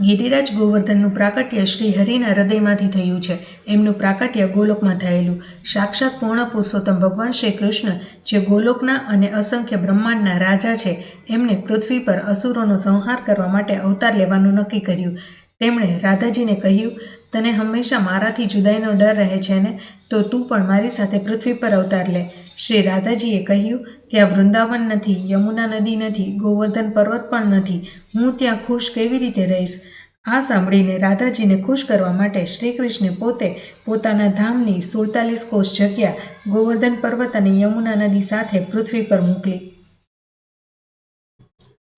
ગિરિરાજ ગોવર્ધનનું પ્રાકટ્ય શ્રી હરિના હૃદયમાંથી થયું છે. એમનું પ્રાકટ્ય ગોલોકમાં થયેલું. સાક્ષાત પૂર્ણ પુરુષોત્તમ ભગવાન શ્રી કૃષ્ણ, જે ગોલોકના અને અસંખ્ય બ્રહ્માંડના રાજા છે, એમણે પૃથ્વી પર અસુરોનો સંહાર કરવા માટે અવતાર લેવાનું નક્કી કર્યું. તેમણે રાધાજીને કહ્યું, તને હંમેશા મારાથી જુદાઈનો ડર રહે છે ને, તો તું પણ મારી સાથે પૃથ્વી પર અવતાર લે. શ્રી રાધાજીએ કહ્યું, ત્યાં વૃંદાવન નથી, યમુના નદી નથી, ગોવર્ધન પર્વત પણ નથી. હું ત્યાં ખુશ કેવી રીતે રહીશ? આ સાંભળીને રાધાજીને ખુશ કરવા માટે શ્રી કૃષ્ણે પોતે પોતાના ધામની 47 કોષ જગ્યા ગોવર્ધન પર્વત અને યમુના નદી સાથે પૃથ્વી પર મોકલી.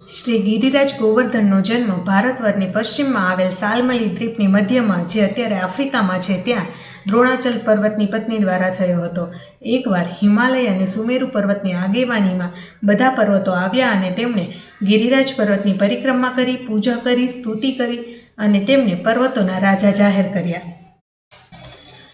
શ્રી ગિરિરાજ ગોવર્ધનનો જન્મ ભારતવર્ષની પશ્ચિમમાં આવેલ સાલમલી દ્વીપની મધ્યમાં, જે અત્યારે આફ્રિકામાં છે, ત્યાં દ્રોણાચલ પર્વતની પત્ની દ્વારા થયો હતો. એકવાર હિમાલય અને સુમેરુ પર્વતની આગેવાનીમાં બધા પર્વતો આવ્યા અને તેમણે ગિરિરાજ પર્વતની પરિક્રમા કરી, પૂજા કરી, સ્તુતિ કરી અને તેમને પર્વતોના રાજા જાહેર કર્યા.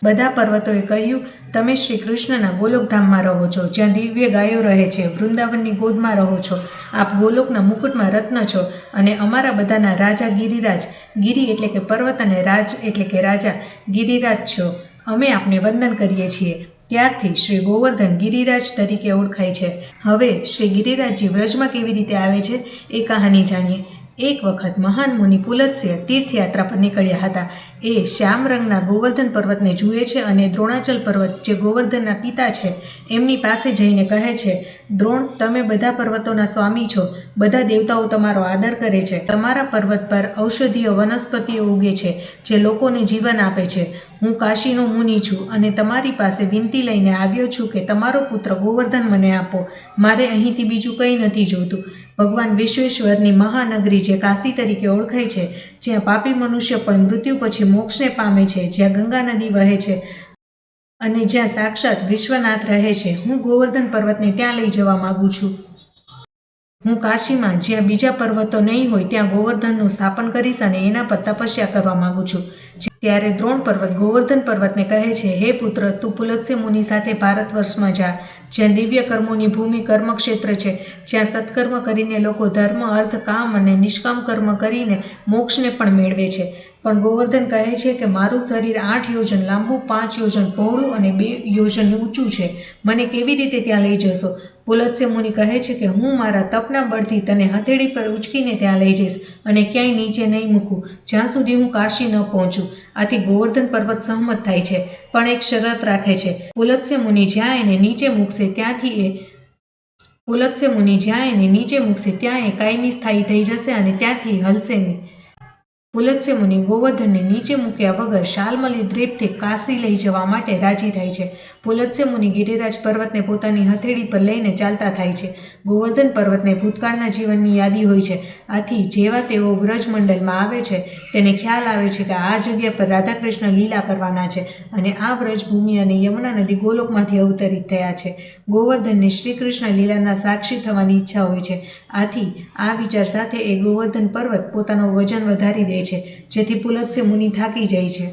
બધા પર્વતોએ કહ્યું, તમે શ્રી કૃષ્ણના ગોલોકધામમાં રહો છો, જ્યાં દિવ્ય ગાયો રહે છે, વૃંદાવનની ગોદમાં રહો છો, આપ ગોલોકના મુકુટમાં રત્ન છો અને અમારા બધાના રાજા ગિરિરાજ, ગિરિ એટલે કે પર્વત અને રાજ એટલે કે રાજા, ગિરિરાજ છો. અમે આપને વંદન કરીએ છીએ. ત્યારથી શ્રી ગોવર્ધન ગિરિરાજ તરીકે ઓળખાય છે. હવે શ્રી ગિરિરાજજી વ્રજમાં કેવી રીતે આવે છે એ કહાની જાણીએ. એક વખત મહાન મુનિ પુલત્સ્ય તીર્થયાત્રા પર નીકળ્યા હતા. એ શ્યામ રંગના ગોવર્ધન પર્વતને જુએ છે અને દ્રોણાચલ પર્વત, જે ગોવર્ધનના પિતા છે, એમની પાસે જઈને કહે છે, દ્રોણ, તમે બધા પર્વતોના સ્વામી છો, બધા દેવતાઓ તમારો આદર કરે છે, તમારા પર્વત પર ઔષધીય વનસ્પતિઓ ઉગે છે, જે લોકોને જીવન આપે છે. હું કાશીનો મુનિ છું અને તમારી પાસે વિનંતી લઈને આવ્યો છું કે તમારો પુત્ર ગોવર્ધન મને આપો. મારે અહીંથી બીજું કંઈ નથી જોતું. ભગવાન વિશ્વેશ્વરની મહાનગરી, જે કાશી તરીકે ઓળખાય છે, જ્યાં પાપી મનુષ્ય પણ મૃત્યુ પછી મોક્ષને પામે છે, જ્યાં ગંગા નદી વહે છે અને જ્યાં સાક્ષાત વિશ્વનાથ રહે છે, હું ગોવર્ધન પર્વતને ત્યાં લઈ જવા માંગુ છું. હું કાશીમાં, જ્યાં બીજા પર્વતો નહીં હોય, ત્યાં ગોવર્ધનનું સ્થાપન કરીશ અને એના પર તપસ્યા કરવા માંગુ છું. ત્યારે દ્રોણ પર્વત ગોવર્ધન પર્વતને કહે છે, હે પુત્ર, તું પુલત્સ્ય મુનિ સાથે ભારતવર્ષમાં જા, જ્યાં દિવ્ય કર્મોની ભૂમિ કર્મક્ષેત્ર છે, જ્યાં સત્કર્મ કરીને લોકો ધર્મ, અર્થ, કામ અને નિષ્કામ કર્મ કરીને મોક્ષને પણ મેળવે છે. પણ ગોવર્ધન કહે છે કે મારું શરીર 8 યોજન લાંબુ, 5 યોજન પહોળું અને 2 યોજન ઊંચું છે. મને કેવી રીતે ત્યાં લઈ જશો? પુલત્સ્ય મુનિ કહે છે કે હું મારા તપના બળથી તને હથેળી પર ઉચકીને ત્યાં લઈ જઈશ અને ક્યાંય નીચે નહીં મૂકું, જ્યાં સુધી હું કાશી ન પહોંચું. આથી ગોવર્ધન પર્વત સહમત થાય છે, પણ એક શરત રાખે છે. પુલત્સ્ય મુનિ જ્યાં એને નીચે મૂકશે ત્યાં એ કાયમી સ્થાયી થઈ જશે અને ત્યાંથી હલશે નહીં. પુલત્સ્ય મુનિ ગોવર્ધનને નીચે મૂક્યા વગર શાલ્મલી દ્વીપથી કાશી લઈ જવા માટે રાજી થાય છે. પુલત્સ્ય મુનિ ગિરિરાજ પર્વતને પોતાની હથેળી પર લઈને ચાલતા થાય છે. ગોવર્ધન પર્વતને ભૂતકાળના જીવનની યાદી હોય છે. આથી જેવા તેઓ વ્રજમંડલમાં આવે છે, તેને ખ્યાલ આવે છે કે આ જગ્યા પર રાધાકૃષ્ણ લીલા કરવાના છે અને આ વ્રજભૂમિ અને યમુના નદી ગોલોકમાંથી અવતરિત થયા છે. ગોવર્ધનને શ્રી કૃષ્ણ લીલાના સાક્ષી થવાની ઈચ્છા હોય છે. આથી આ વિચાર સાથે એ ગોવર્ધન પર્વત પોતાનું વજન વધારી દે છે, જેથી પુલત્સ્ય મુનિ થાકી જાય છે.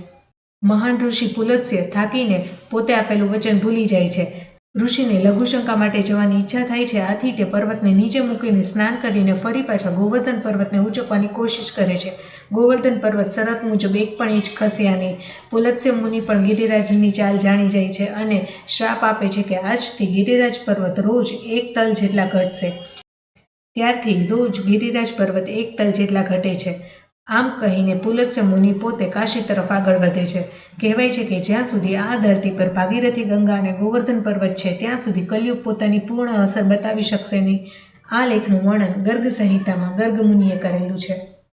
મહાન ઋષિ પુલત્સ્ય થાકીને પોતે આપેલું વચન ભૂલી જાય છે. ઋષિને લઘુશંકા માટે જવાની ઈચ્છા થાય છે. આથી તે પર્વતને નીચે મૂકીને સ્નાન કરીને ફરી પાછા ગોવર્ધન પર્વતને ઊંચકવાની કોશિશ કરે છે. ગોવર્ધન પર્વત શરત મુજબ એક પણ ઇંચ ખસ્યા નહીં. પુલત્સ્ય મુનિ પણ ગિરિરાજની ચાલ જાણી જાય છે અને શ્રાપ આપે છે કે આજથી ગિરિરાજ પર્વત રોજ 1 તલ જેટલા ઘટશે. ત્યારથી રોજ ગિરિરાજ પર્વત 1 તલ જેટલા ઘટે છે. આમ કહીને પુલત્સ્ય મુનિ પોતે કાશી તરફ આગળ વધે છે. કહેવાય છે કે જ્યાં સુધી આ ધરતી પર ભાગીરથી ગંગા અને ગોવર્ધન પર્વત છે, ત્યાં સુધી કલયુગ પોતાની પૂર્ણ અસર બતાવી શકશે નહીં. આ લેખનું વર્ણન ગર્ગ સંહિતામાં ગર્ગ મુનિએ કરેલું છે.